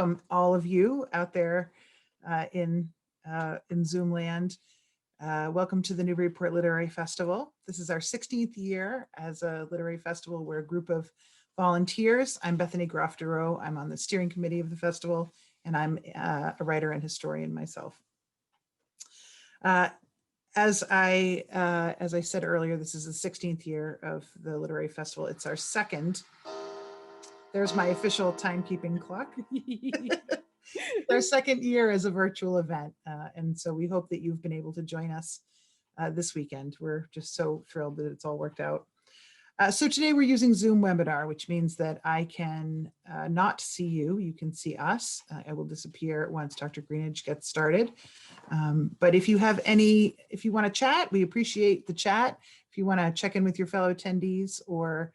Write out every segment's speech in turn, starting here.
welcome all of you out there in Zoom land. Welcome to the Newburyport Literary Festival. This is our 16th year as a literary festival. We're a group of volunteers. I'm Bethany Groff-Dureau. I'm on the steering committee of the festival, and I'm a writer and historian myself. As I said earlier, this is the 16th year of the Literary Festival. It's our second. There's my official timekeeping clock. Our second year as a virtual event. And so we hope that you've been able to join us this weekend. We're just so thrilled that it's all worked out. So today we're using Zoom webinar, which means that I can not see you. You can see us. I will disappear once Dr. Greenage gets started. But if you have if you want to chat, we appreciate the chat. If you want to check in with your fellow attendees or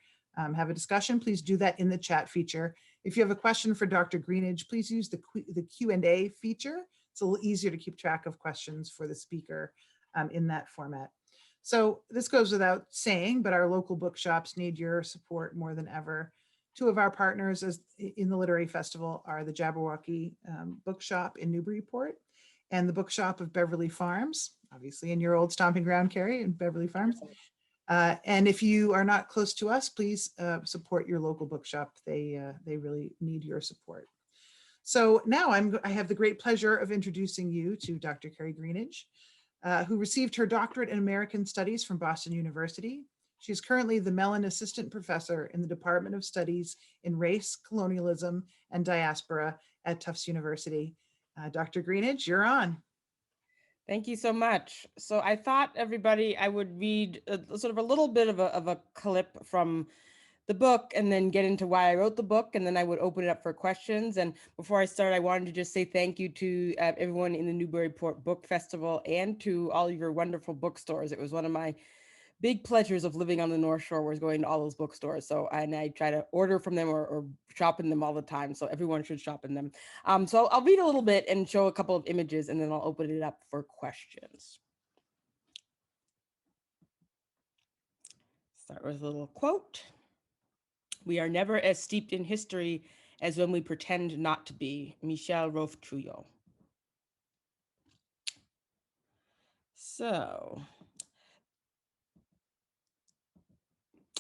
have a discussion, please do that in the chat feature. If you have a question for Dr. Greenage, please use the Q&A feature. It's a little easier to keep track of questions for the speaker in that format. So this goes without saying, but our local bookshops need your support more than ever. Two of our partners in the Literary Festival are the Jabberwocky Bookshop in Newburyport and the Bookshop of Beverly Farms, obviously in your old stomping ground, Kerri, in Beverly Farms. And if you are not close to us, please support your local bookshop. They really need your support. So now I have the great pleasure of introducing you to Dr. Kerri Greenidge, who received her doctorate in American Studies from Boston University. She's currently the Mellon Assistant Professor in the Department of Studies in Race, Colonialism, and Diaspora at Tufts University. Dr. Greenidge, you're on. Thank you so much. So I thought everybody, I would read sort of a little bit of a clip from the book and then get into why I wrote the book, and then I would open it up for questions. And before I start, I wanted to just say thank you to everyone in the Newburyport Book Festival and to all of your wonderful bookstores. It was one of my big pleasures of living on the North Shore was going to all those bookstores. So, and I try to order from them or shop in them all the time. So everyone should shop in them. So I'll read a little bit and show a couple of images, and then I'll open it up for questions. Start with a little quote. "We are never as steeped in history as when we pretend not to be." Michel Rolfe-Trouillot. So,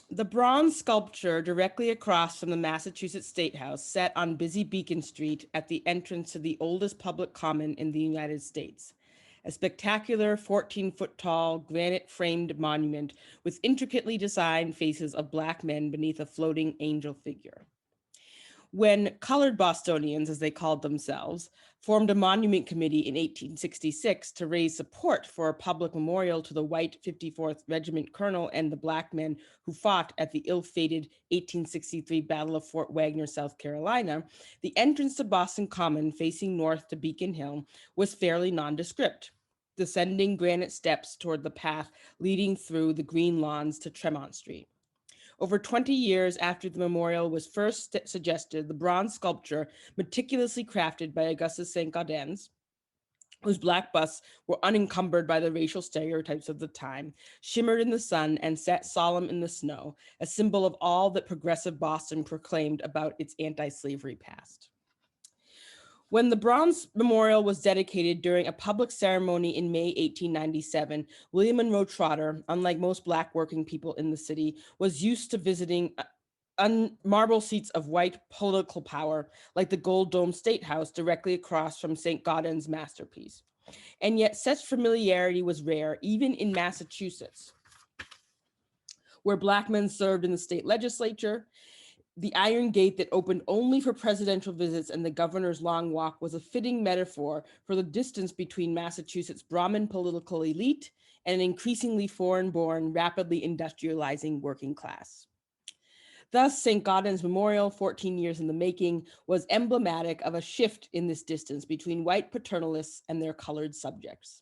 the bronze sculpture directly across from the Massachusetts State House, set on busy Beacon Street at the entrance to the oldest public common in the United States. A spectacular 14-foot-tall granite-framed monument with intricately designed faces of Black men beneath a floating angel figure. When colored Bostonians, as they called themselves, formed a monument committee in 1866 to raise support for a public memorial to the white 54th Regiment colonel and the Black men who fought at the ill-fated 1863 Battle of Fort Wagner, South Carolina, the entrance to Boston Common facing north to Beacon Hill was fairly nondescript, descending granite steps toward the path leading through the green lawns to Tremont Street. Over 20 years after the memorial was first suggested, the bronze sculpture, meticulously crafted by Augustus St. Gaudens, whose Black busts were unencumbered by the racial stereotypes of the time, shimmered in the sun and sat solemn in the snow, a symbol of all that progressive Boston proclaimed about its anti-slavery past. When the bronze memorial was dedicated during a public ceremony in May 1897, William Monroe Trotter, unlike most Black working people in the city, was used to visiting marble seats of white political power, like the Gold Dome State House directly across from St. Gaudens' masterpiece. And yet such familiarity was rare, even in Massachusetts, where Black men served in the state legislature. The iron gate that opened only for presidential visits and the governor's long walk was a fitting metaphor for the distance between Massachusetts' Brahmin political elite and an increasingly foreign-born, rapidly industrializing working class. Thus, St. Gaudens Memorial, 14 years in the making, was emblematic of a shift in this distance between white paternalists and their colored subjects.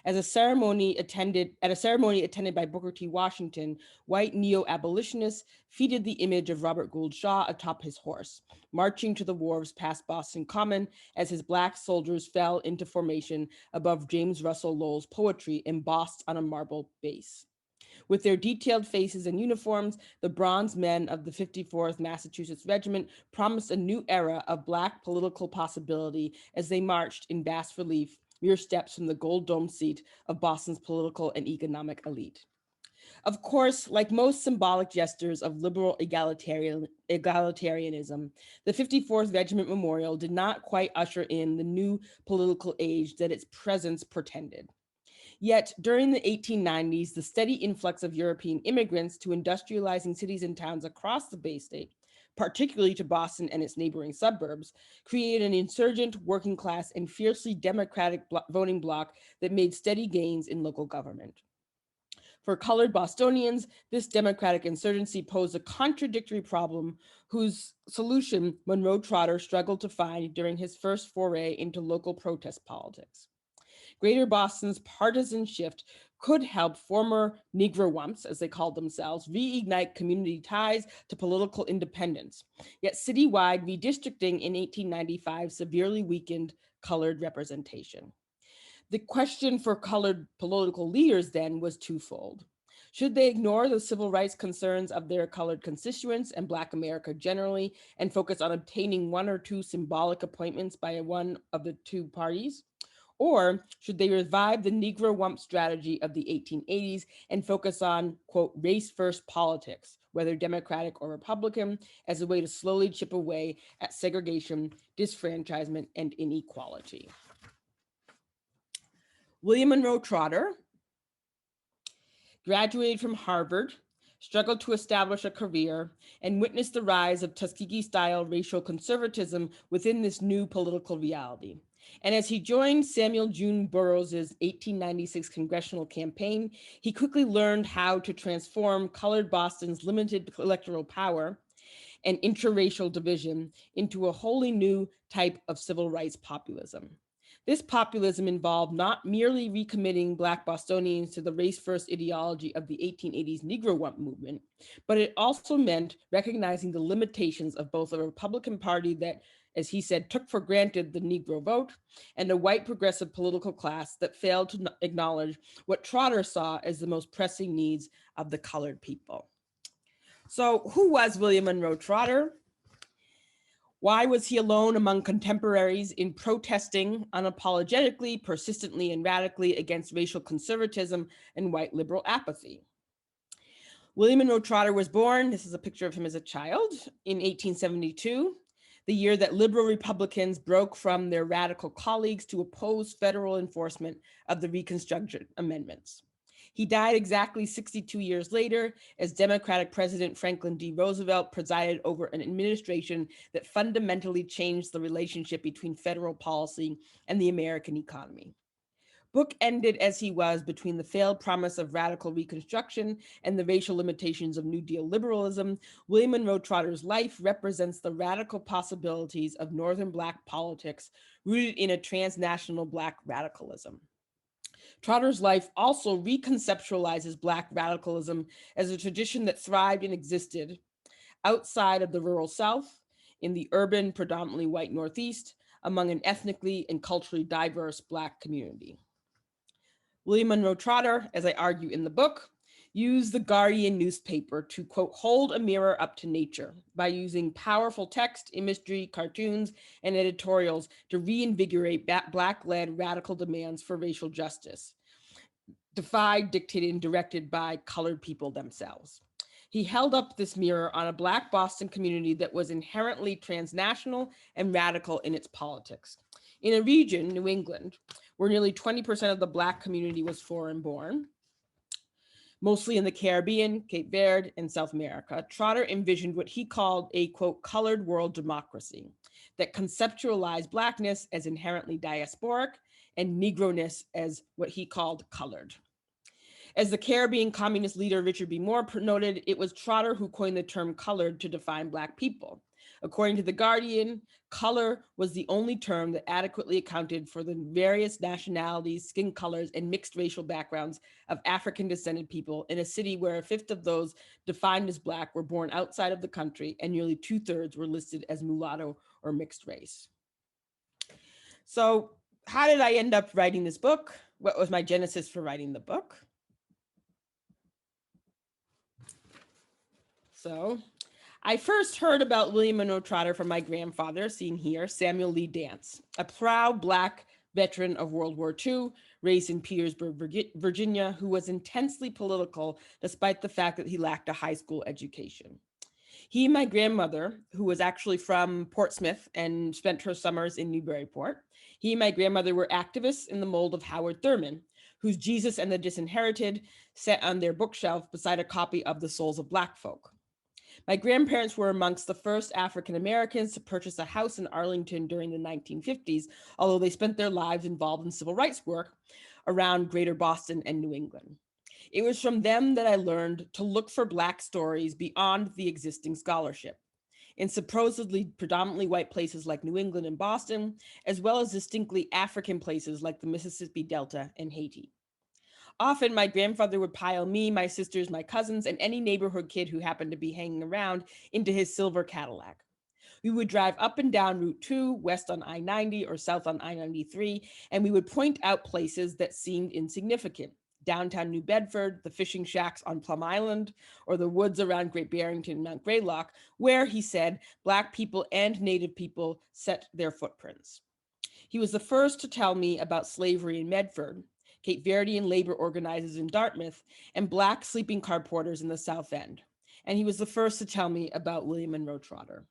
At a ceremony attended by Booker T. Washington, white neo-abolitionists feted the image of Robert Gould Shaw atop his horse, marching to the wharves past Boston Common as his Black soldiers fell into formation above James Russell Lowell's poetry embossed on a marble base. With their detailed faces and uniforms, the bronze men of the 54th Massachusetts Regiment promised a new era of Black political possibility as they marched in bas relief mere steps from the gold dome seat of Boston's political and economic elite. Of course, like most symbolic gestures of liberal egalitarianism, the 54th Regiment Memorial did not quite usher in the new political age that its presence portended. Yet during the 1890s, the steady influx of European immigrants to industrializing cities and towns across the Bay State, particularly to Boston and its neighboring suburbs, created an insurgent, working class, and fiercely democratic voting bloc that made steady gains in local government. For colored Bostonians, this democratic insurgency posed a contradictory problem whose solution Monroe Trotter struggled to find during his first foray into local protest politics. Greater Boston's partisan shift could help former Negro-wumps, as they called themselves, reignite community ties to political independence. Yet citywide redistricting in 1895 severely weakened colored representation. The question for colored political leaders then was twofold. Should they ignore the civil rights concerns of their colored constituents and Black America generally and focus on obtaining one or two symbolic appointments by one of the two parties? Or should they revive the Negro-wump strategy of the 1880s and focus on, quote, race-first politics, whether Democratic or Republican, as a way to slowly chip away at segregation, disfranchisement, and inequality? William Monroe Trotter graduated from Harvard, struggled to establish a career, and witnessed the rise of Tuskegee-style racial conservatism within this new political reality. And as he joined Samuel June Burroughs' 1896 congressional campaign, he quickly learned how to transform colored Boston's limited electoral power and interracial division into a wholly new type of civil rights populism. This populism involved not merely recommitting Black Bostonians to the race-first ideology of the 1880s Negro-wump movement, but it also meant recognizing the limitations of both a Republican Party that, as he said, took for granted the Negro vote, and a white progressive political class that failed to acknowledge what Trotter saw as the most pressing needs of the colored people. So who was William Monroe Trotter? Why was he alone among contemporaries in protesting unapologetically, persistently, and radically against racial conservatism and white liberal apathy? William Monroe Trotter was born, this is a picture of him as a child, in 1872, the year that liberal Republicans broke from their radical colleagues to oppose federal enforcement of the Reconstruction Amendments. He died exactly 62 years later as Democratic President Franklin D. Roosevelt presided over an administration that fundamentally changed the relationship between federal policy and the American economy. Bookended as he was between the failed promise of radical Reconstruction and the racial limitations of New Deal liberalism, William Monroe Trotter's life represents the radical possibilities of Northern Black politics rooted in a transnational Black radicalism. Trotter's life also reconceptualizes Black radicalism as a tradition that thrived and existed outside of the rural South, in the urban, predominantly white Northeast, among an ethnically and culturally diverse Black community. William Monroe Trotter, as I argue in the book, used the Guardian newspaper to, quote, hold a mirror up to nature by using powerful text, imagery, cartoons, and editorials to reinvigorate Black-led radical demands for racial justice, defied, dictated, and directed by colored people themselves. He held up this mirror on a Black Boston community that was inherently transnational and radical in its politics. In a region, New England, where nearly 20% of the Black community was foreign born, mostly in the Caribbean, Cape Verde, and South America, Trotter envisioned what he called a, quote, colored world democracy that conceptualized Blackness as inherently diasporic and Negroness as what he called colored. As the Caribbean communist leader Richard B. Moore noted, it was Trotter who coined the term colored to define Black people. According to The Guardian, color was the only term that adequately accounted for the various nationalities, skin colors, and mixed racial backgrounds of African descended people in a city where a fifth of those defined as Black were born outside of the country and nearly 2/3 were listed as mulatto or mixed race. So how did I end up writing this book? What was my genesis for writing the book? So I first heard about William Monroe Trotter from my grandfather, seen here, Samuel Lee Dance, a proud Black veteran of World War II, raised in Petersburg, Virginia, who was intensely political despite the fact that he lacked a high school education. He and my grandmother, who was actually from Portsmouth and spent her summers in Newburyport, he and my grandmother were activists in the mold of Howard Thurman, whose Jesus and the Disinherited sat on their bookshelf beside a copy of The Souls of Black Folk. My grandparents were amongst the first African Americans to purchase a house in Arlington during the 1950s, although they spent their lives involved in civil rights work around Greater Boston and New England. It was from them that I learned to look for Black stories beyond the existing scholarship, in supposedly predominantly white places like New England and Boston, as well as distinctly African places like the Mississippi Delta and Haiti. Often my grandfather would pile me, my sisters, my cousins, and any neighborhood kid who happened to be hanging around into his silver Cadillac. We would drive up and down Route 2, west on I-90 or south on I-93, and we would point out places that seemed insignificant. Downtown New Bedford, the fishing shacks on Plum Island, or the woods around Great Barrington and Mount Greylock, where, he said, Black people and Native people set their footprints. He was the first to tell me about slavery in Medford, Cape Verdean labor organizers in Dartmouth, and Black sleeping car porters in the South End. And he was the first to tell me about William Monroe Trotter.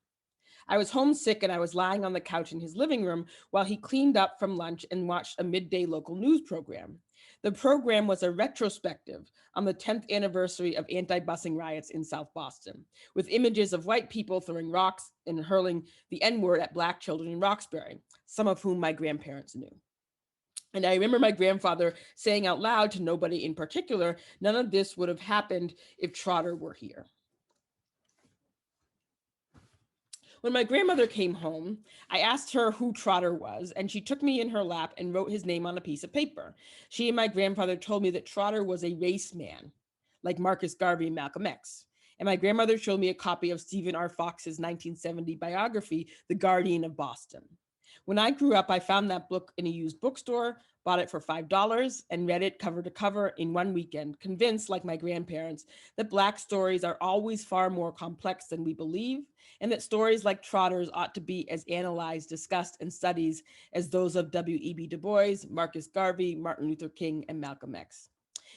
I was homesick and I was lying on the couch in his living room while he cleaned up from lunch and watched a midday local news program. The program was a retrospective on the 10th anniversary of anti-busing riots in South Boston, with images of white people throwing rocks and hurling the N-word at Black children in Roxbury, some of whom my grandparents knew. And I remember my grandfather saying out loud to nobody in particular, none of this would have happened if Trotter were here. When my grandmother came home, I asked her who Trotter was, and she took me in her lap and wrote his name on a piece of paper. She and my grandfather told me that Trotter was a race man, like Marcus Garvey and Malcolm X. And my grandmother showed me a copy of Stephen R. Fox's 1970 biography, The Guardian of Boston. When I grew up, I found that book in a used bookstore, bought it for $5, and read it cover to cover in one weekend, convinced, like my grandparents, that Black stories are always far more complex than we believe, and that stories like Trotter's ought to be as analyzed, discussed, and studied as those of W.E.B. Du Bois, Marcus Garvey, Martin Luther King, and Malcolm X.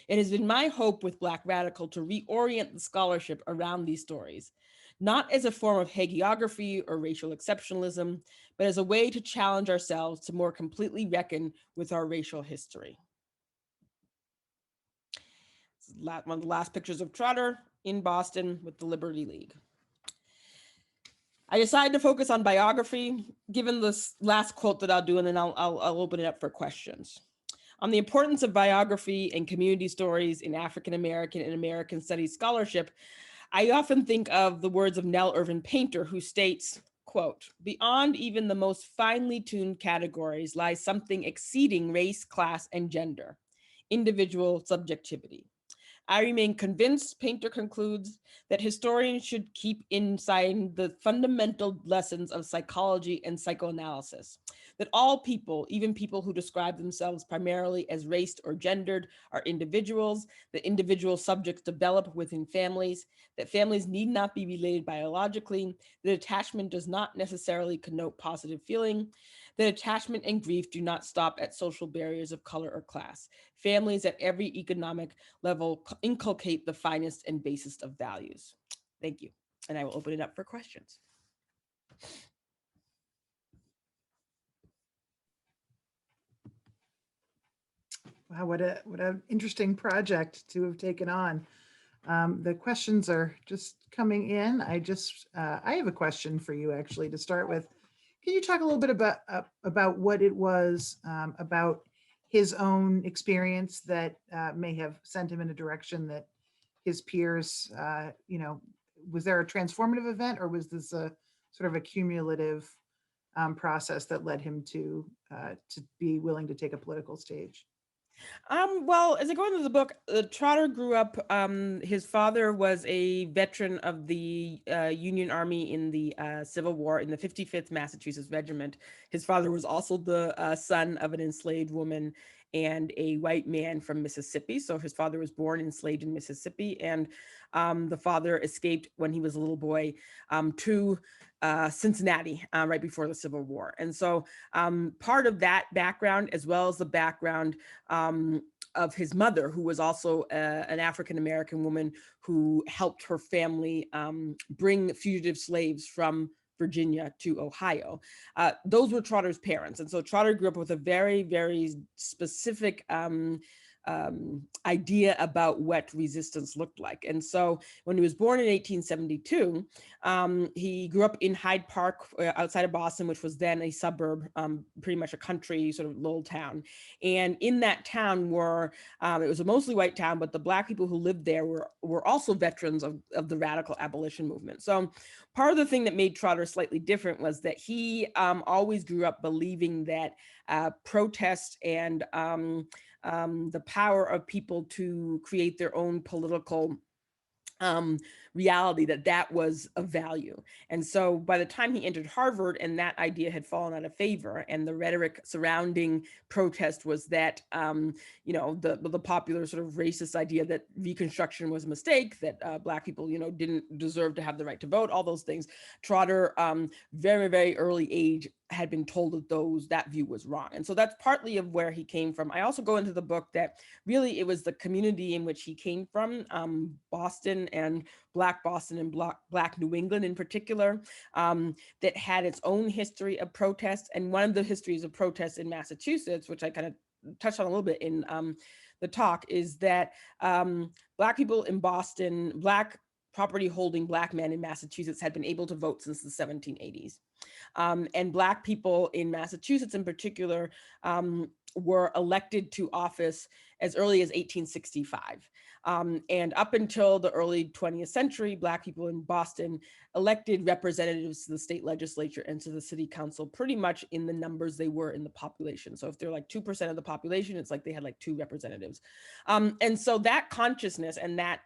It has been my hope with Black Radical to reorient the scholarship around these stories, not as a form of hagiography or racial exceptionalism, but as a way to challenge ourselves to more completely reckon with our racial history. One of the last pictures of Trotter in Boston with the Liberty League. I decided to focus on biography, given this last quote that I'll do, and then I'll open it up for questions. On the importance of biography and community stories in African American and American studies scholarship, I often think of the words of Nell Irvin Painter, who states, quote, "Beyond even the most finely tuned categories lies something exceeding race, class, and gender, individual subjectivity. I remain convinced," Painter concludes, "that historians should keep inside the fundamental lessons of psychology and psychoanalysis, that all people, even people who describe themselves primarily as raced or gendered, are individuals, that individual subjects develop within families, that families need not be related biologically, that attachment does not necessarily connote positive feeling, that attachment and grief do not stop at social barriers of color or class. Families at every economic level inculcate the finest and basest of values." Thank you. And I will open it up for questions. Wow, what an interesting project to have taken on. The questions are just coming in. I have a question for you actually to start with. Can you talk a little bit about what it was about his own experience that may have sent him in a direction that his peers, was there a transformative event, or was this a sort of a cumulative process that led him to be willing to take a political stage? Well, as I go into the book, Trotter grew up, his father was a veteran of the Union Army in the Civil War in the 55th Massachusetts Regiment. His father was also the son of an enslaved woman and a white man from Mississippi. So his father was born enslaved in Mississippi, and the father escaped when he was a little boy to Cincinnati right before the Civil War. And so part of that background, as well as the background of his mother, who was also an African-American woman who helped her family bring fugitive slaves from Virginia to Ohio. Those were Trotter's parents. And so Trotter grew up with a very, very specific idea about what resistance looked like. And so when he was born in 1872, he grew up in Hyde Park outside of Boston, which was then a suburb, pretty much a country sort of little town. And in that town were, it was a mostly white town, but the Black people who lived there were also veterans of the radical abolition movement. So part of the thing that made Trotter slightly different was that he always grew up believing that protest and the power of people to create their own political reality, that was of value. And so by the time he entered Harvard and that idea had fallen out of favor, and the rhetoric surrounding protest was that, the popular sort of racist idea that Reconstruction was a mistake, that Black people, didn't deserve to have the right to vote, all those things, Trotter, very, very early age, had been told that that view was wrong. And so that's partly of where he came from. I also go into the book that really it was the community in which he came from, Boston and Black Boston and Black New England in particular, that had its own history of protest. And one of the histories of protest in Massachusetts, which I kind of touched on a little bit in the talk, is that Black people in Boston, Black property holding Black men in Massachusetts had been able to vote since the 1780s. And Black people in Massachusetts in particular were elected to office as early as 1865. And up until the early 20th century, Black people in Boston elected representatives to the state legislature and to the city council pretty much in the numbers they were in the population. So if they're like 2% of the population, it's like they had like 2 representatives. And so that consciousness and that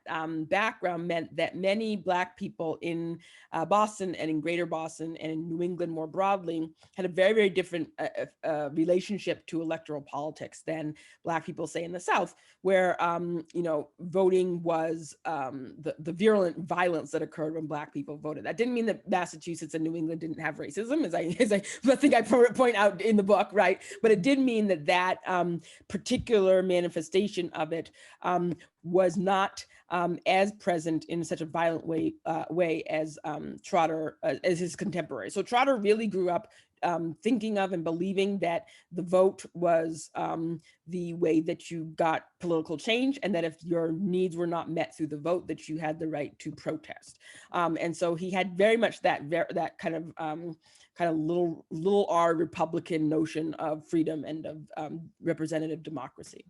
background meant that many Black people in Boston and in Greater Boston and in New England more broadly had a very, very different relationship to electoral politics than Black people, say, in the South, where voting was the virulent violence that occurred when Black people voted. That didn't mean that Massachusetts and New England didn't have racism, as I think I point out in the book, right? But it did mean that particular manifestation of it was not as present in such a violent way as Trotter, as his contemporary. So Trotter really grew up thinking of and believing that the vote was the way that you got political change, and that if your needs were not met through the vote, that you had the right to protest. And so he had very much that kind of little r Republican notion of freedom and of representative democracy.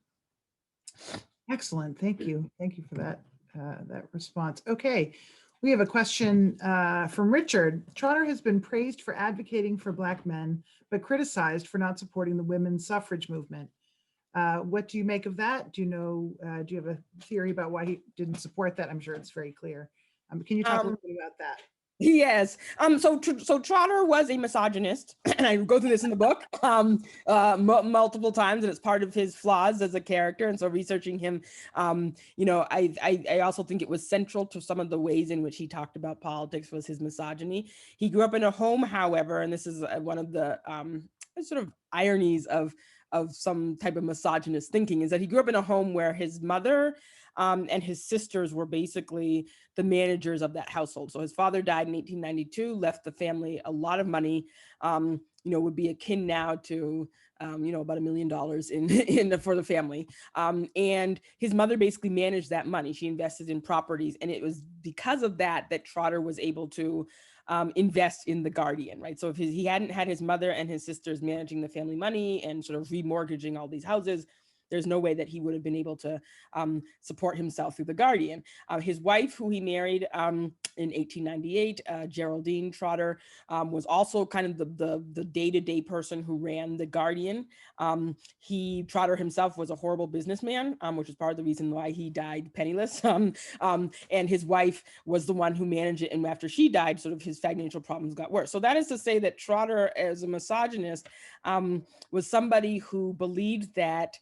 Excellent. Thank you. Thank you for that response. Okay. We have a question from Richard. Trotter has been praised for advocating for Black men, but criticized for not supporting the women's suffrage movement. What do you make of that? Do you have a theory about why he didn't support that? I'm sure it's very clear. Can you talk a little bit about that? Yes. So Trotter was a misogynist, and I go through this in the book multiple times, and it's part of his flaws as a character. And so researching him, I also think it was central to some of the ways in which he talked about politics was his misogyny. He grew up in a home, however, and this is one of the sort of ironies of some type of misogynist thinking, is that he grew up in a home where his mother and his sisters were basically the managers of that household. So his father died in 1892, left the family a lot of money, would be akin now to, about $1 million for the family. And his mother basically managed that money. She invested in properties. And it was because of that Trotter was able to invest in the Guardian, right? So if he hadn't had his mother and his sisters managing the family money and sort of remortgaging all these houses, there's no way that he would have been able to support himself through the Guardian. His wife, who he married in 1898, Geraldine Trotter, was also kind of the day-to-day person who ran the Guardian. Trotter himself was a horrible businessman, which is part of the reason why he died penniless. And his wife was the one who managed it. And after she died, sort of his financial problems got worse. So that is to say that Trotter, as a misogynist, was somebody who believed that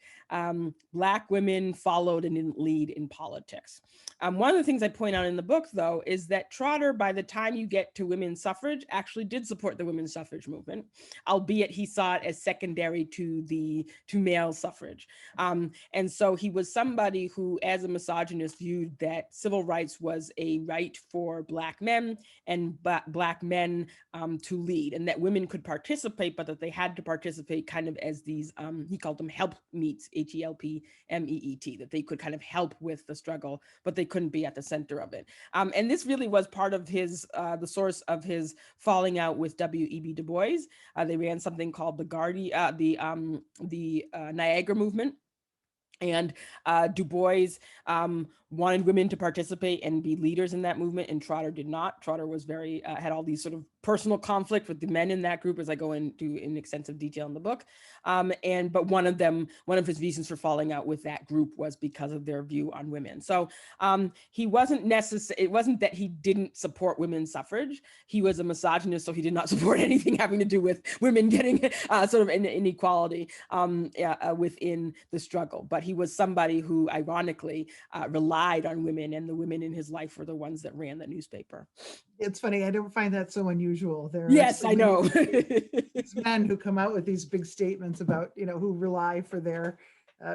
Black women followed and didn't lead in politics. One of the things I point out in the book, though, is that Trotter, by the time you get to women's suffrage, actually did support the women's suffrage movement, albeit he saw it as secondary to male suffrage. And so he was somebody who, as a misogynist, viewed that civil rights was a right for Black men and Black men to lead, and that women could participate, but that they had to participate kind of as these, he called them help meets, HELPMEET, that they could kind of help with the struggle, but they couldn't be at the center of it. And this really was part of his, the source of his falling out with W.E.B. Du Bois. They ran something called the Niagara Movement. And Du Bois wanted women to participate and be leaders in that movement, and Trotter did not. Trotter was very, had all these sort of personal conflict with the men in that group, as I go into in extensive detail in the book. But one of his reasons for falling out with that group was because of their view on women. So he wasn't it wasn't that he didn't support women's suffrage. He was a misogynist, so he did not support anything having to do with women getting sort of an inequality within the struggle. But he was somebody who, ironically, relied on women, and the women in his life were the ones that ran the newspaper. It's funny. I don't find that so unusual. There are yes, so I know. these men who come out with these big statements about, who rely for their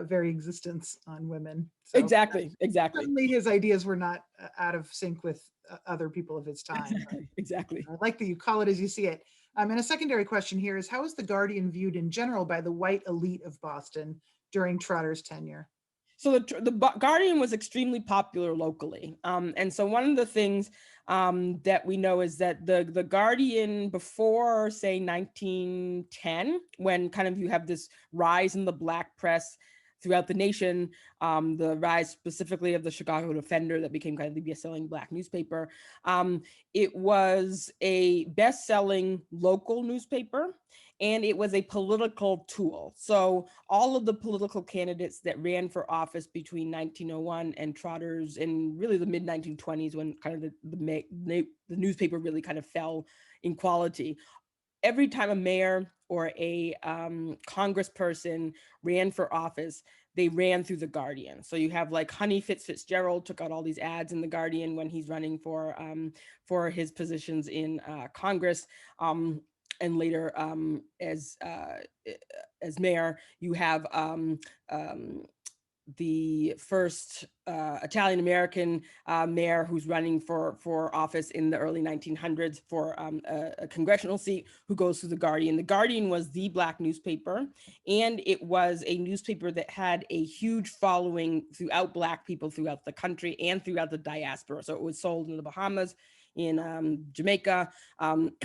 very existence on women. So, exactly. Certainly his ideas were not out of sync with other people of his time. Exactly. I like that you call it as you see it. And a secondary question here is, how is the Guardian viewed in general by the white elite of Boston during Trotter's tenure? So the Guardian was extremely popular locally. And so one of the things that we know is that the Guardian, before, say, 1910, when kind of you have this rise in the Black press throughout the nation, the rise specifically of the Chicago Defender that became kind of the best-selling Black newspaper. It was a best-selling local newspaper, and it was a political tool. So all of the political candidates that ran for office between 1901 and Trotter's in really the mid-1920s, when kind of the newspaper really kind of fell in quality, every time a mayor or a congressperson ran for office, they ran through the Guardian. So you have like Honey Fitzgerald took out all these ads in the Guardian when he's running for his positions in Congress. And later, as mayor, you have the first Italian-American mayor who's running for office in the early 1900s for a congressional seat, who goes through the Guardian. The Guardian was the Black newspaper, and it was a newspaper that had a huge following throughout Black people throughout the country and throughout the diaspora. So it was sold in the Bahamas, in Jamaica.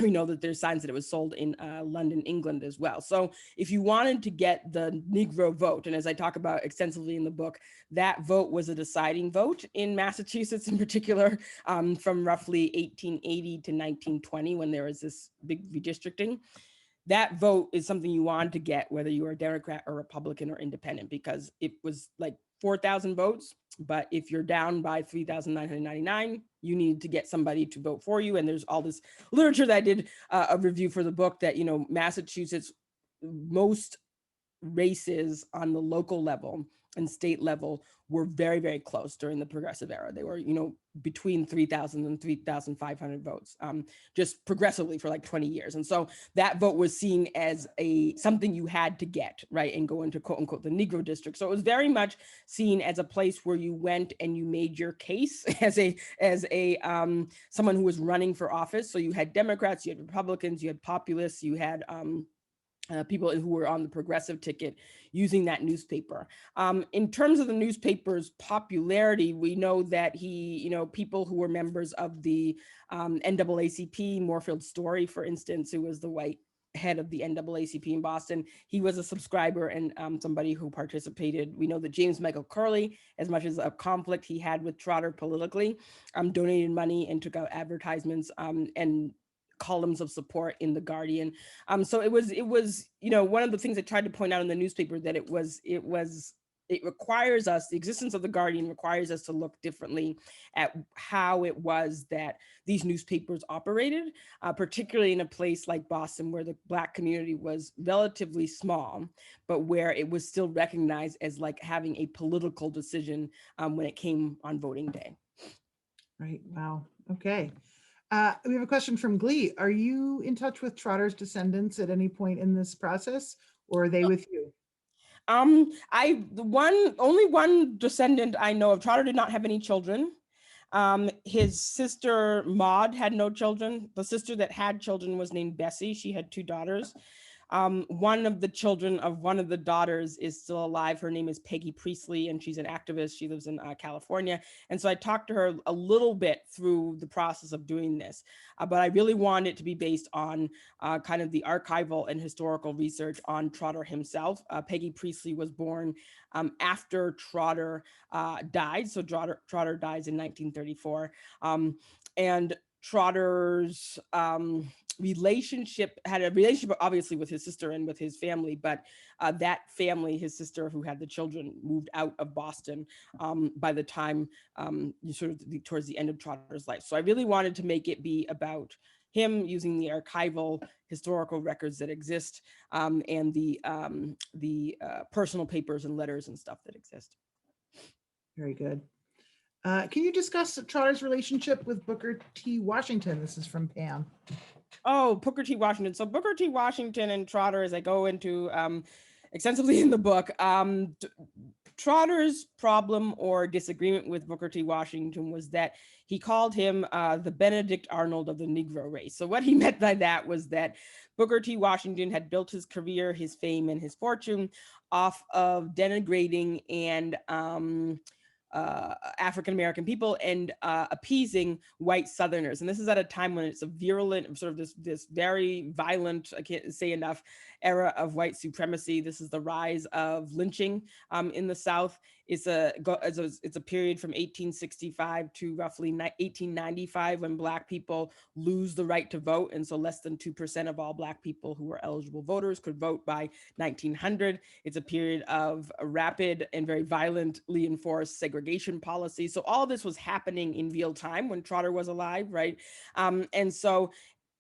We know that there's signs that it was sold in London, England as well. So if you wanted to get the Negro vote, and as I talk about extensively in the book, that vote was a deciding vote in Massachusetts in particular, from roughly 1880 to 1920, when there was this big redistricting. That vote is something you wanted to get, whether you were a Democrat or Republican or independent, because it was like 4,000 votes. But if you're down by 3,999, you need to get somebody to vote for you. And there's all this literature that I did a review for the book that, Massachusetts, most races on the local level and state level were very, very close during the Progressive era. They were, between 3,000 and 3,500 votes, just progressively for like 20 years. And so that vote was seen as something you had to get, right, and go into quote unquote the Negro district. So it was very much seen as a place where you went and you made your case as someone who was running for office. So you had Democrats, you had Republicans, you had populists, you had people who were on the progressive ticket using that newspaper. In terms of the newspaper's popularity, we know that people who were members of the NAACP, Moorfield Story, for instance, who was the white head of the NAACP in Boston, he was a subscriber and somebody who participated. We know that James Michael Curley, as much as a conflict he had with Trotter politically, donated money and took out advertisements and columns of support in the Guardian. So it was, one of the things I tried to point out in the newspaper, that it was it requires us, the existence of the Guardian requires us to look differently at how it was that these newspapers operated, particularly in a place like Boston, where the Black community was relatively small, but where it was still recognized as like having a political decision when it came on voting day. Right. Wow. Okay. We have a question from Glee. Are you in touch with Trotter's descendants at any point in this process, or are they with you? Only one descendant I know of. Trotter did not have any children. His sister Maud had no children. The sister that had children was named Bessie. She had 2 daughters. One of the children of one of the daughters is still alive. Her name is Peggy Priestley, and she's an activist. She lives in California. And so I talked to her a little bit through the process of doing this, but I really wanted it to be based on kind of the archival and historical research on Trotter himself. Peggy Priestley was born after Trotter died. So Trotter dies in 1934. And Trotter's had a relationship obviously with his sister and with his family, but that family, his sister who had the children, moved out of Boston by the time towards the end of Trotter's life. So I really wanted to make it be about him, using the archival historical records that exist and the personal papers and letters and stuff that exist. Very good. Can you discuss Trotter's relationship with Booker T. Washington? This is from Pam. Oh, Booker T. Washington. So Booker T. Washington and Trotter, as I go into extensively in the book, Trotter's problem or disagreement with Booker T. Washington was that he called him the Benedict Arnold of the Negro race. So what he meant by that was that Booker T. Washington had built his career, his fame, and his fortune off of denigrating and African-American people and appeasing white Southerners. And this is at a time when it's a virulent, sort of this very violent, I can't say enough, era of white supremacy. This is the rise of lynching in the South. It's a period from 1865 to roughly 1895 when Black people lose the right to vote. And so less than 2% of all Black people who were eligible voters could vote by 1900. It's a period of a rapid and very violently enforced segregation policy. So all this was happening in real time when Trotter was alive, right? And so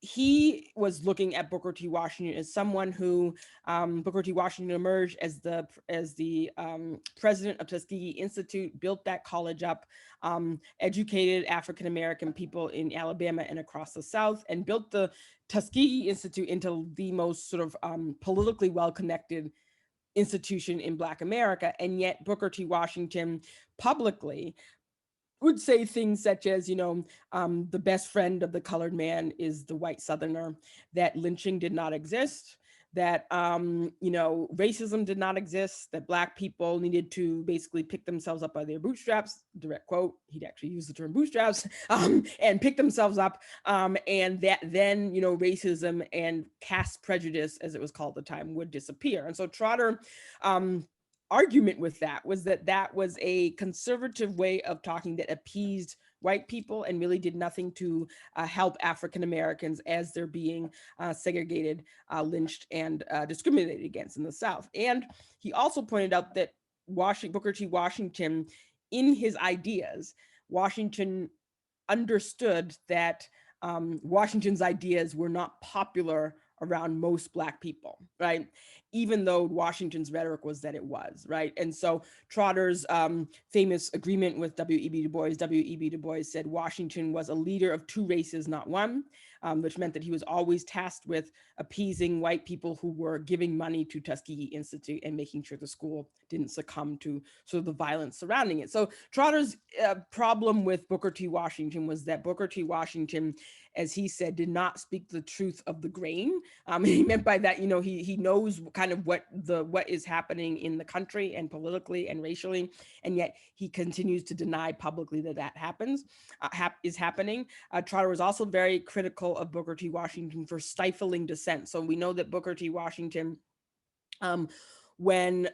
he was looking at Booker T. Washington as someone who Booker T. Washington emerged as the president of Tuskegee Institute, built that college up, educated African-American people in Alabama and across the South, and built the Tuskegee Institute into the most sort of politically well-connected institution in Black America. And yet Booker T. Washington publicly would say things such as, the best friend of the colored man is the white Southerner, that lynching did not exist, that, racism did not exist, that Black people needed to basically pick themselves up by their bootstraps, direct quote, he'd actually use the term bootstraps, and pick themselves up, and that then, racism and caste prejudice, as it was called at the time, would disappear. And so Trotter, argument with that was that was a conservative way of talking that appeased white people and really did nothing to help African Americans as they're being segregated, lynched, and discriminated against in the South. And he also pointed out that Booker T. Washington, in his ideas, Washington understood that Washington's ideas were not popular around most Black people, right? Even though Washington's rhetoric was that it was, right? And so Trotter's famous agreement with W.E.B. Du Bois said Washington was a leader of 2 races, not one, which meant that he was always tasked with appeasing white people who were giving money to Tuskegee Institute and making sure the school didn't succumb to sort of the violence surrounding it. So Trotter's problem with Booker T. Washington was that Booker T. Washington, as he said, did not speak the truth of the grain. He meant by that, he knows kind of what is happening in the country and politically and racially, and yet he continues to deny publicly that happens, is happening. Trotter was also very critical of Booker T. Washington for stifling dissent. So we know that Booker T. Washington, when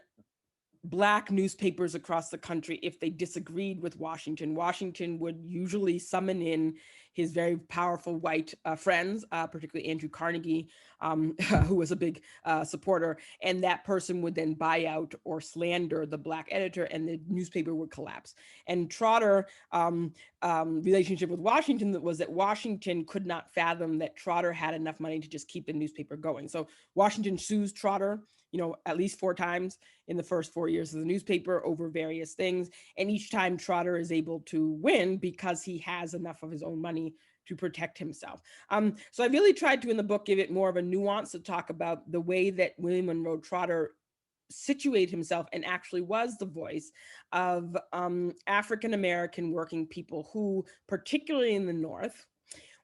Black newspapers across the country, if they disagreed with Washington, Washington would usually summon in his very powerful white friends, particularly Andrew Carnegie, who was a big supporter, and that person would then buy out or slander the Black editor, and the newspaper would collapse. And Trotter relationship with Washington was that Washington could not fathom that Trotter had enough money to just keep the newspaper going. So Washington sues Trotter, at least 4 times in the first 4 years of the newspaper over various things. And each time Trotter is able to win because he has enough of his own money to protect himself. So I really tried to, in the book, give it more of a nuance to talk about the way that William Monroe Trotter situated himself and actually was the voice of African-American working people who, particularly in the North,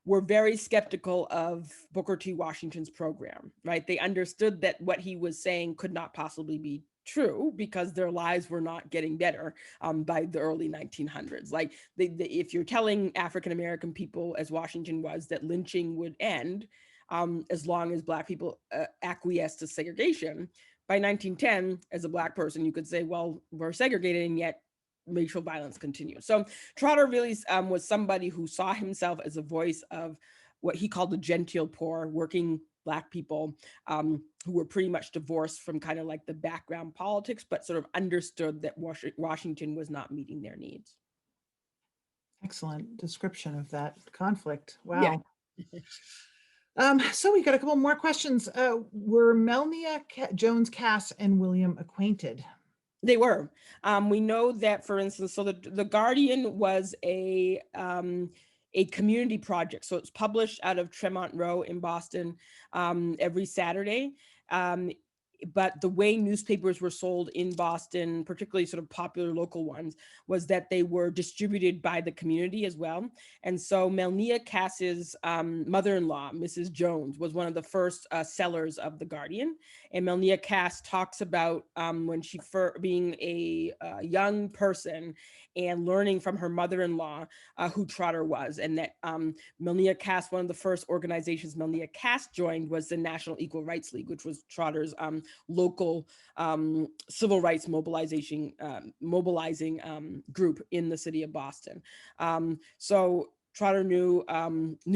were very skeptical of Booker T. Washington's program, right? They understood that what he was saying could not possibly be true because their lives were not getting better by the early 1900s. Like if you're telling African-American people, as Washington was, that lynching would end as long as Black people acquiesced to segregation, by 1910, as a Black person, you could say, well, we're segregated and yet racial violence continues. So Trotter really was somebody who saw himself as a voice of what he called the genteel poor, working Black people who were pretty much divorced from kind of like the background politics, but sort of understood that Washington was not meeting their needs. Excellent description of that conflict. Wow. Yeah. So we got a couple more questions. Were Melina Jones Cass and William acquainted? They were. We know that, for instance, so the Guardian was a community project. So it's published out of Tremont Row in Boston every Saturday. But the way newspapers were sold in Boston, particularly sort of popular local ones, was that they were distributed by the community as well. And so Melina Cass's mother-in-law, Mrs. Jones, was one of the first sellers of the Guardian. And Melina Cass talks about when she, being a young person and learning from her mother-in-law who Trotter was, and that Melina Cass, one of the first organizations Melina Cass joined was the National Equal Rights League, which was Trotter's local civil rights mobilizing group in the city of Boston. So Trotter knew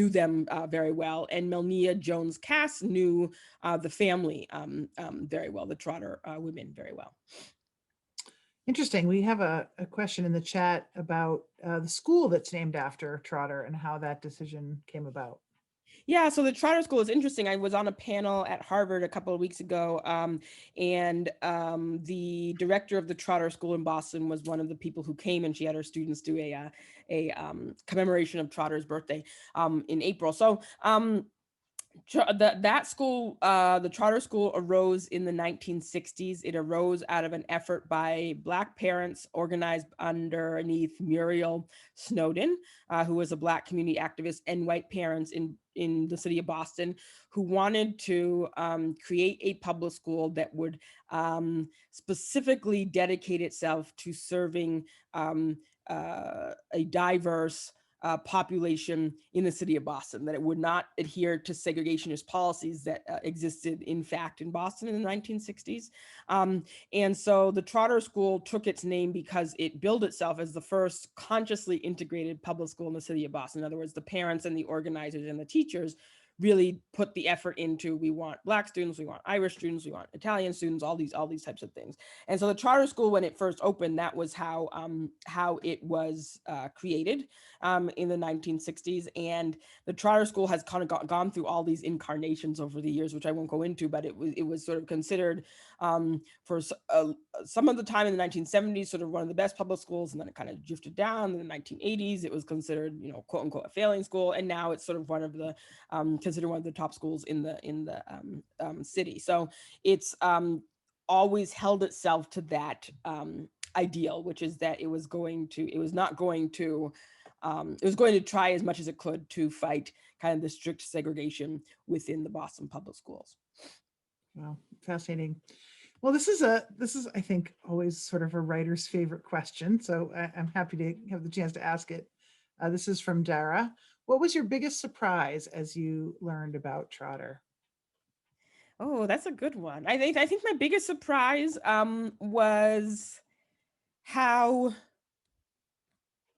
them very well, and Melina Jones Cass knew the family very well, the Trotter women very well. Interesting. We have a question in the chat about the school that's named after Trotter and how that decision came about. Yeah, so the Trotter School is interesting. I was on a panel at Harvard a couple of weeks ago, and the director of the Trotter School in Boston was one of the people who came, and she had her students do a commemoration of Trotter's birthday in April. So that school, the Trotter School, arose in the 1960s. It arose out of an effort by Black parents organized underneath Muriel Snowden, who was a Black community activist, and white parents in the city of Boston who wanted to create a public school that would specifically dedicate itself to serving a diverse population in the city of Boston, that it would not adhere to segregationist policies that existed, in fact, in Boston in the 1960s. And so the Trotter School took its name because it billed itself as the first consciously integrated public school in the city of Boston. In other words, the parents and the organizers and the teachers really put the effort into, we want Black students, we want Irish students, we want Italian students, all these types of things. And so the Trotter School, when it first opened, that was how it was created in the 1960s. And the Trotter School has kind of gone through all these incarnations over the years, which I won't go into, but it was sort of considered for some of the time in the 1970s, sort of one of the best public schools, and then it kind of drifted down. In the 1980s, it was considered, quote unquote, a failing school, and now it's sort of one of the considered one of the top schools in the city. So it's always held itself to that ideal, which is that it was going to try as much as it could to fight kind of the strict segregation within the Boston public schools. Wow, fascinating. Well, this is I think always sort of a writer's favorite question, so I'm happy to have the chance to ask it. This is from Dara. What was your biggest surprise as you learned about Trotter? Oh, that's a good one. I think my biggest surprise was how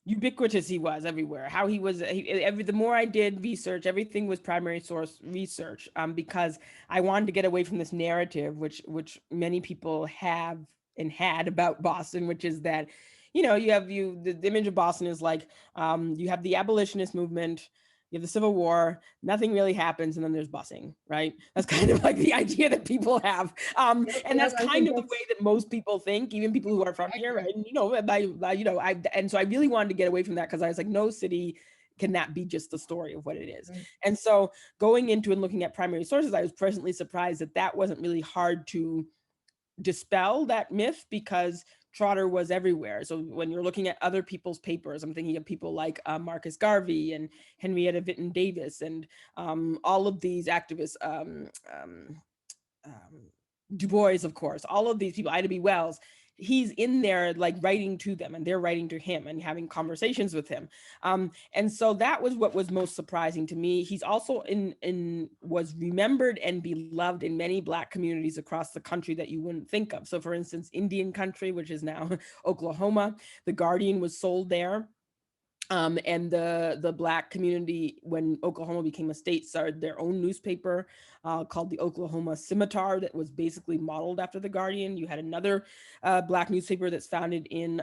ubiquitous he was everywhere, how he was, the more I did research, everything was primary source research, because I wanted to get away from this narrative, which many people have and had about Boston, which is that, the image of Boston is like, you have the abolitionist movement, you have the Civil War, nothing really happens, and then there's busing, right? That's kind of like the idea that people have. And that's kind of the way that most people think, even people who are from here, right? And, and so I really wanted to get away from that, because I was like, no city can that be just the story of what it is. Right. And so going into and looking at primary sources, I was pleasantly surprised that that wasn't really hard to dispel, that myth, because Trotter was everywhere. So when you're looking at other people's papers, I'm thinking of people like Marcus Garvey and Henrietta Vinton Davis and all of these activists, Du Bois, of course, all of these people, Ida B. Wells, he's in there like writing to them, and they're writing to him and having conversations with him. And so that was what was most surprising to me. He's also was remembered and beloved in many Black communities across the country that you wouldn't think of. So for instance, Indian country, which is now Oklahoma, the Guardian was sold there. And the Black community, when Oklahoma became a state, started their own newspaper called the Oklahoma Scimitar that was basically modeled after the Guardian. You had another Black newspaper that's founded in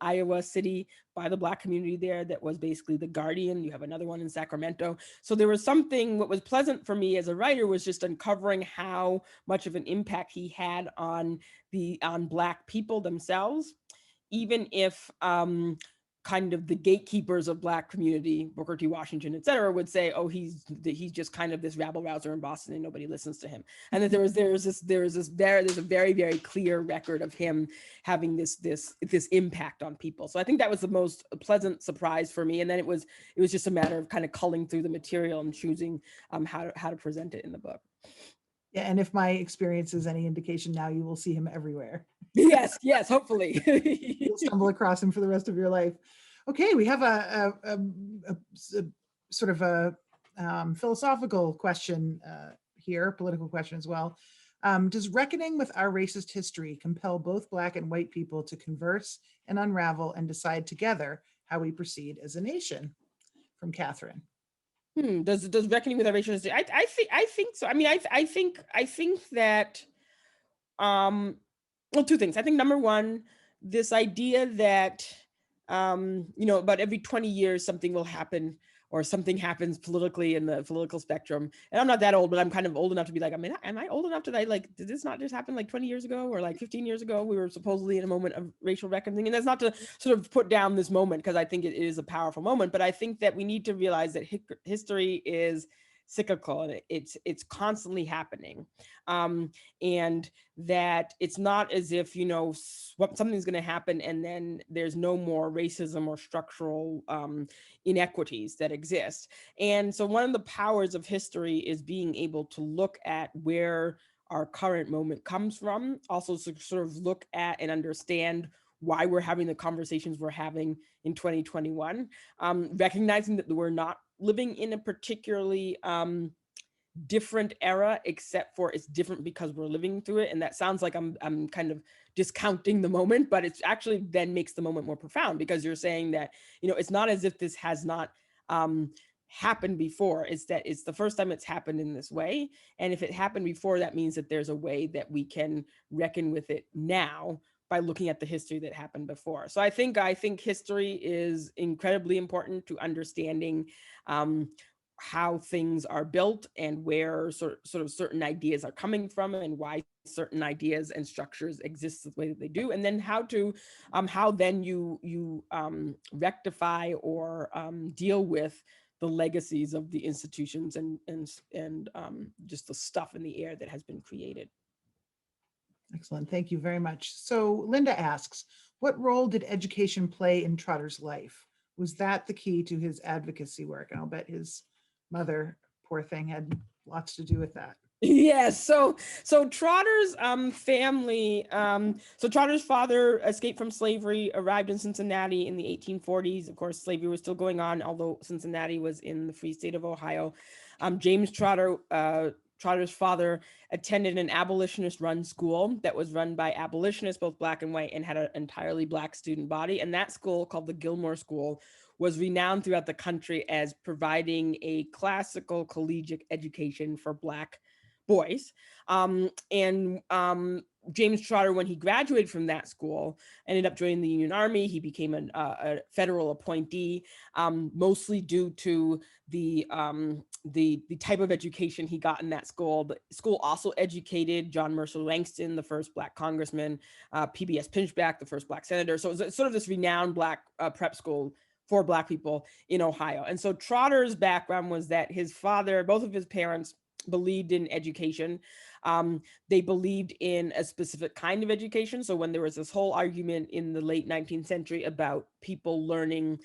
Iowa City by the Black community there that was basically the Guardian. You have another one in Sacramento. So there was something, what was pleasant for me as a writer was just uncovering how much of an impact he had on Black people themselves, even if kind of the gatekeepers of Black community, Booker T. Washington, et cetera, would say, oh, he's just kind of this rabble rouser in Boston and nobody listens to him. And that there's a very, very clear record of him having this impact on people. So I think that was the most pleasant surprise for me. And then it was just a matter of kind of culling through the material and choosing how to present it in the book. Yeah, and if my experience is any indication, now you will see him everywhere. Yes, hopefully. You'll stumble across him for the rest of your life. Okay, we have a sort of a philosophical question here, political question as well. Does reckoning with our racist history compel both Black and white people to converse and unravel and decide together how we proceed as a nation? From Catherine. Does reckoning with our racial history? I think so. I mean, I think that well, two things. I think number one, this idea that about every 20 years something will happen or something happens politically in the political spectrum. And I'm not that old, but I'm kind of old enough to be like, I mean, am I old enough to did this not just happen like 20 years ago or like 15 years ago? We were supposedly in a moment of racial reckoning. And that's not to sort of put down this moment, because I think it is a powerful moment, but I think that we need to realize that history is cyclical and it's constantly happening, and that it's not as if something's going to happen and then there's no more racism or structural inequities that exist. And so one of the powers of history is being able to look at where our current moment comes from, also sort of look at and understand why we're having the conversations we're having in 2021, recognizing that we're not living in a particularly different era, except for it's different because we're living through it. And that sounds like I'm kind of discounting the moment, but it's actually then makes the moment more profound, because you're saying that, it's not as if this has not happened before. It's that it's the first time it's happened in this way. And if it happened before, that means that there's a way that we can reckon with it now by looking at the history that happened before. So I think history is incredibly important to understanding how things are built and where sort of certain ideas are coming from and why certain ideas and structures exist the way that they do, and then how then you rectify or deal with the legacies of the institutions and just the stuff in the air that has been created. Excellent. Thank you very much. So Linda asks, what role did education play in Trotter's life? Was that the key to his advocacy work? And I'll bet his mother, poor thing, had lots to do with that. Yes. So Trotter's family, so Trotter's father escaped from slavery, arrived in Cincinnati in the 1840s. Of course, slavery was still going on, although Cincinnati was in the Free State of Ohio. James Trotter Trotter's father attended an abolitionist-run school that was run by abolitionists, both black and white, and had an entirely black student body. And that school, called the Gilmore School, was renowned throughout the country as providing a classical collegiate education for black boys. James Trotter, when he graduated from that school, ended up joining the Union Army. He became a federal appointee, mostly due to the type of education he got in that school. The school also educated John Mercer Langston, the first black congressman, PBS Pinchback, the first black senator. So it was sort of this renowned black prep school for black people in Ohio. And so Trotter's background was that his father, both of his parents, believed in education. They believed in a specific kind of education. So when there was this whole argument in the late 19th century about people learning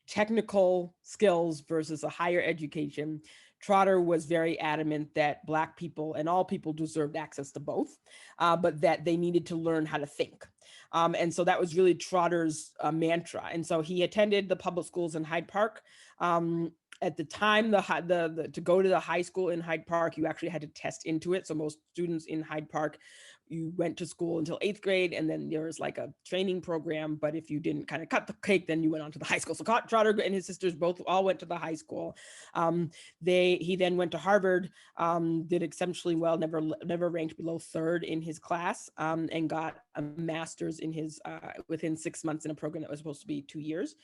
technical skills versus a higher education, Trotter was very adamant that black people and all people deserved access to both, but that they needed to learn how to think. And so that was really Trotter's mantra. And so he attended the public schools in Hyde Park. At the time, to go to the high school in Hyde Park, you actually had to test into it. So most students in Hyde Park, you went to school until 8th grade, and then there was like a training program. But if you didn't kind of cut the cake, then you went on to the high school. So Trotter and his sisters all went to the high school. He then went to Harvard, did exceptionally well, never ranked below 3rd in his class, and got a master's in his within 6 months in a program that was supposed to be 2 years.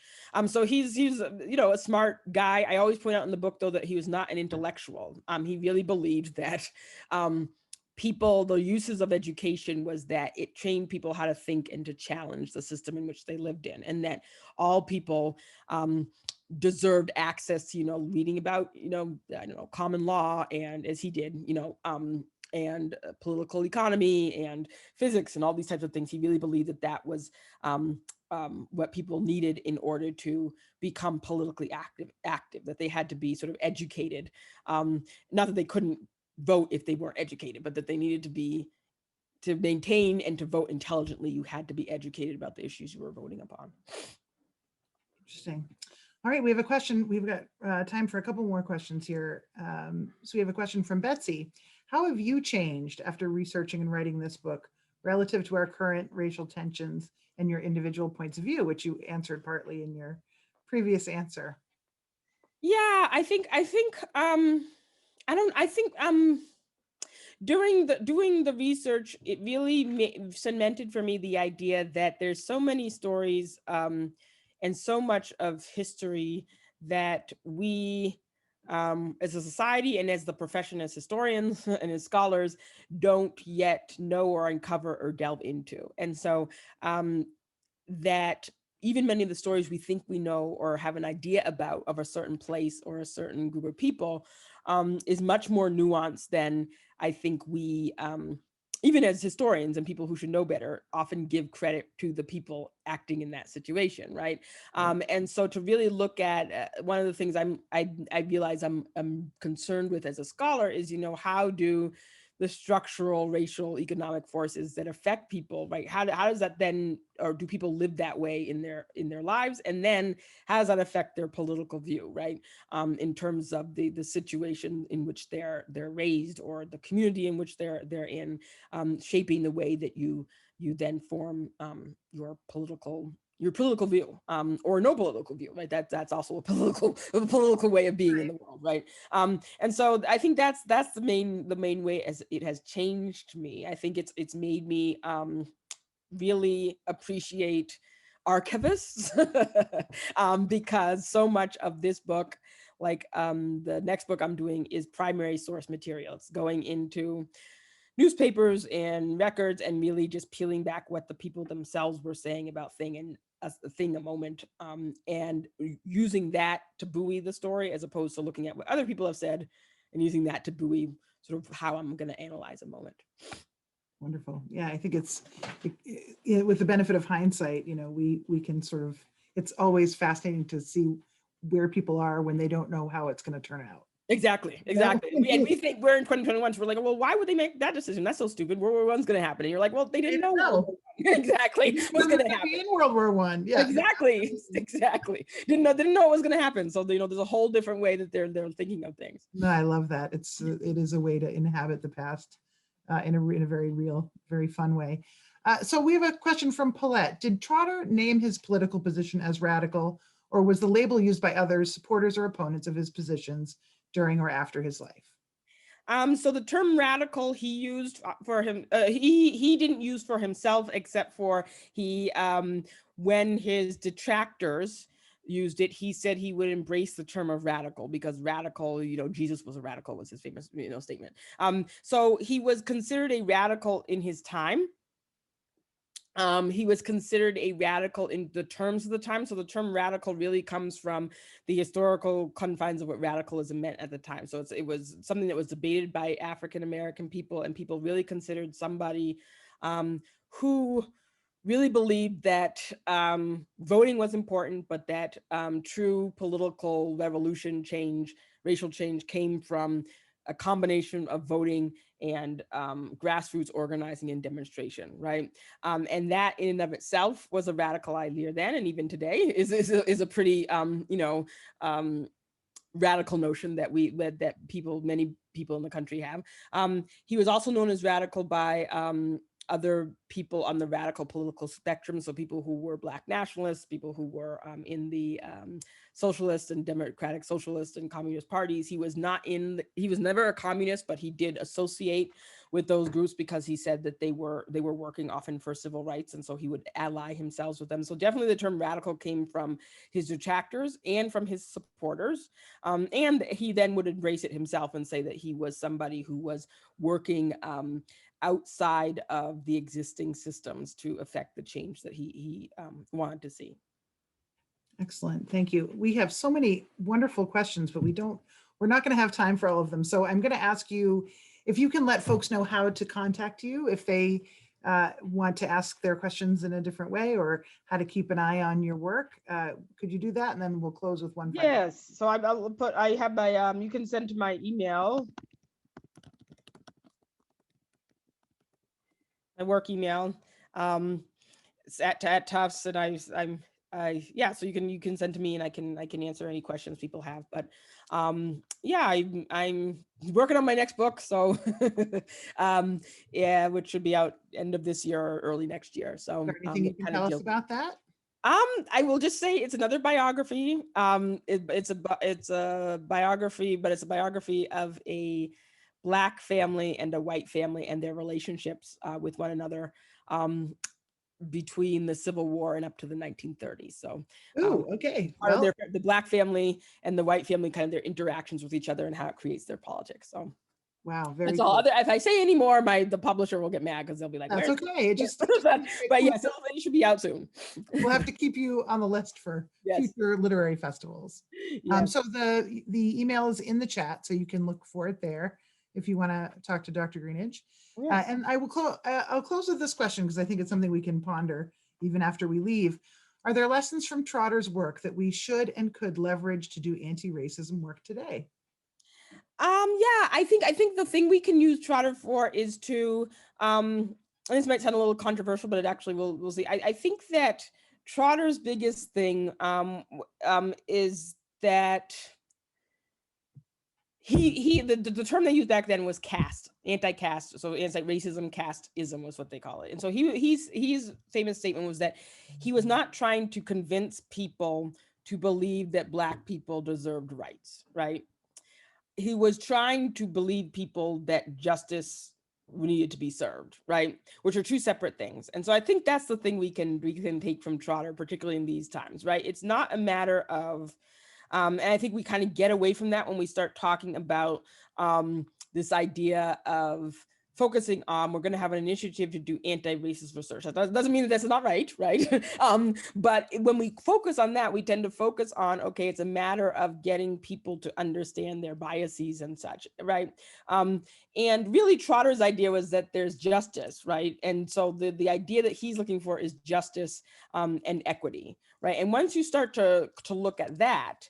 So he's a smart guy. I always point out in the book, though, that he was not an intellectual. He really believed that the uses of education was that it trained people how to think and to challenge the system in which they lived in, and that all people deserved access to, reading about, common law, and as he did, and political economy and physics and all these types of things. He really believed that that was what people needed in order to become politically active, that they had to be sort of educated. Not that they couldn't vote if they weren't educated, but that they needed to maintain and to vote intelligently, you had to be educated about the issues you were voting upon. Interesting. All right, we have a question. We've got time for a couple more questions here. So we have a question from Betsy. How have you changed after researching and writing this book relative to our current racial tensions and your individual points of view, which you answered partly in your previous answer? Yeah, I think doing the research, it really cemented for me the idea that there's so many stories and so much of history that we, as a society and as the profession, as historians and as scholars, don't yet know or uncover or delve into. And so that even many of the stories we think we know or have an idea about of a certain place or a certain group of people is much more nuanced than I think we, even as historians and people who should know better, often give credit to the people acting in that situation, right? And so to really look at one of the things I realize I'm concerned with as a scholar is, how do the structural racial economic forces that affect people, right? How does that then, or do people live that way in their lives? And then how does that affect their political view, right? In terms of the situation in which they're raised, or the community in which they're in, shaping the way that you then form your political view, or no political view, right? That's also a political way of being in the world, right? And so I think that's the main way as it has changed me. I think it's made me really appreciate archivists because so much of this book, like the next book I'm doing, is primary source material. It's going into newspapers and records and really just peeling back what the people themselves were saying about a moment, and using that to buoy the story, as opposed to looking at what other people have said and using that to buoy sort of how I'm going to analyze a moment. Wonderful. Yeah, I think it's with the benefit of hindsight, we can sort of, it's always fascinating to see where people are when they don't know how it's going to turn out. Exactly. We think we're in 2021, so we're like, well, why would they make that decision? That's so stupid. World War One's going to happen. And you're like, well, they didn't know. Exactly. What's going to happen in World War One? Yeah. Exactly. Didn't know it was going to happen. So there's a whole different way that they're thinking of things. No, I love that. It is a way to inhabit the past in a very real, very fun way. So we have a question from Paulette. Did Trotter name his political position as radical, or was the label used by others, supporters or opponents of his positions during or after his life? So the term radical he used for him, he didn't use for himself, except for when his detractors used it, he said he would embrace the term of radical, because radical, Jesus was a radical, was his famous, statement. So he was considered a radical in his time. He was considered a radical in the terms of the time. So the term radical really comes from the historical confines of what radicalism meant at the time. So it was something that was debated by African-American people, and people really considered somebody who really believed that voting was important, but that true political revolution change, racial change, came from a combination of voting and grassroots organizing and demonstration, right? And that in and of itself was a radical idea then, and even today is a pretty radical notion that many people in the country have. He was also known as radical by other people on the radical political spectrum. So people who were Black nationalists, people who were in the socialist and democratic socialist and communist parties. He was never a communist, but he did associate with those groups because he said that they were working often for civil rights. And so he would ally himself with them. So definitely the term radical came from his detractors and from his supporters. And he then would embrace it himself and say that he was somebody who was working outside of the existing systems to affect the change that he wanted to see. Excellent, thank you. We have so many wonderful questions, but we're not going to have time for all of them. So I'm going to ask you if you can let folks know how to contact you if they want to ask their questions in a different way, or how to keep an eye on your work. Could you do that? And then we'll close with one. Yes, so I have my, you can send to my email. My work email, it's at Tufts, and yeah, so you can send to me, and I can answer any questions people have. But yeah, I'm working on my next book, so yeah, which should be out end of this year or early next year. So is there anything you can tell us about that? I will just say it's another biography. It's a biography, but it's a biography of a Black family and a white family and their relationships with one another between the Civil War and up to the 1930s. So, okay. Part of the Black family and the white family, kind of their interactions with each other and how it creates their politics. So, wow, very. That's all. If I say any more, the publisher will get mad because they'll be like, "That's okay." It just, but yes, it should be out soon. We'll have to keep you on the list for future literary festivals. Yes. So the email is in the chat, so you can look for it there if you want to talk to Dr. Greenidge. Yes. And I'll close with this question because I think it's something we can ponder even after we leave. Are there lessons from Trotter's work that we should and could leverage to do anti-racism work today? Yeah, I think the thing we can use Trotter for is to, and this might sound a little controversial, but it actually we'll see. I think that Trotter's biggest thing is that the term they used back then was caste, anti-caste, so anti-racism, casteism was what they call it. And so his famous statement was that he was not trying to convince people to believe that Black people deserved rights, right? He was trying to believe people that justice needed to be served, right? Which are two separate things. And so I think that's the thing we can take from Trotter, particularly in these times, right? It's not a matter of, and I think we kind of get away from that when we start talking about this idea of focusing on, we're going to have an initiative to do anti-racist research. That doesn't mean that that's not right? But when we focus on that, we tend to focus on, okay, it's a matter of getting people to understand their biases and such, right? And really Trotter's idea was that there's justice, right? And so the idea that he's looking for is justice and equity, right? And once you start to look at that,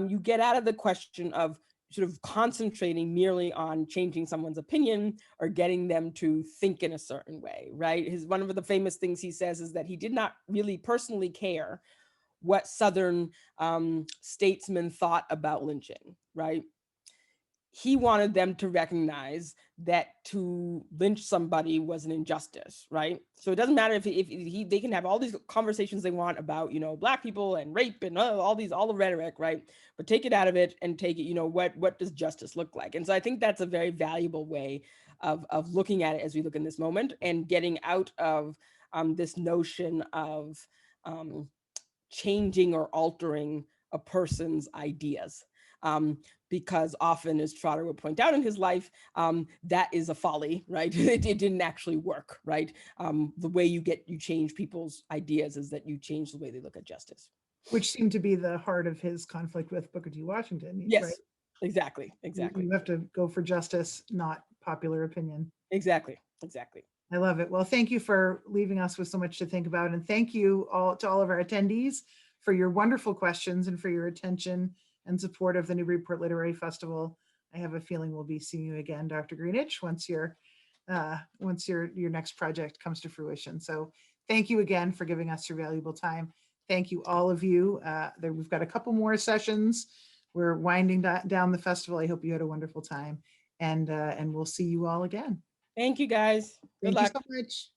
you get out of the question of sort of concentrating merely on changing someone's opinion or getting them to think in a certain way, right? One of the famous things he says is that he did not really personally care what Southern statesmen thought about lynching, right? He wanted them to recognize that to lynch somebody was an injustice, right? So it doesn't matter if they can have all these conversations they want about, you know, Black people and rape and all the rhetoric, right? But take it out of it and take it, you know, what does justice look like? And so I think that's a very valuable way of looking at it as we look in this moment and getting out of this notion of changing or altering a person's ideas. Because often, as Trotter would point out in his life, that is a folly, right? It didn't actually work, right? The way you change people's ideas is that you change the way they look at justice. Which seemed to be the heart of his conflict with Booker T. Washington. Yes, right? Exactly. You have to go for justice, not popular opinion. Exactly. I love it. Well, thank you for leaving us with so much to think about. And thank you to all of our attendees for your wonderful questions and for your attention and support of the Newburyport Literary Festival. I have a feeling we'll be seeing you again, Dr. Greenidge, once your next project comes to fruition. So thank you again for giving us your valuable time. Thank you, all of you. We've got a couple more sessions. We're winding down the festival. I hope you had a wonderful time, and we'll see you all again. Thank you, guys. Thank you so much.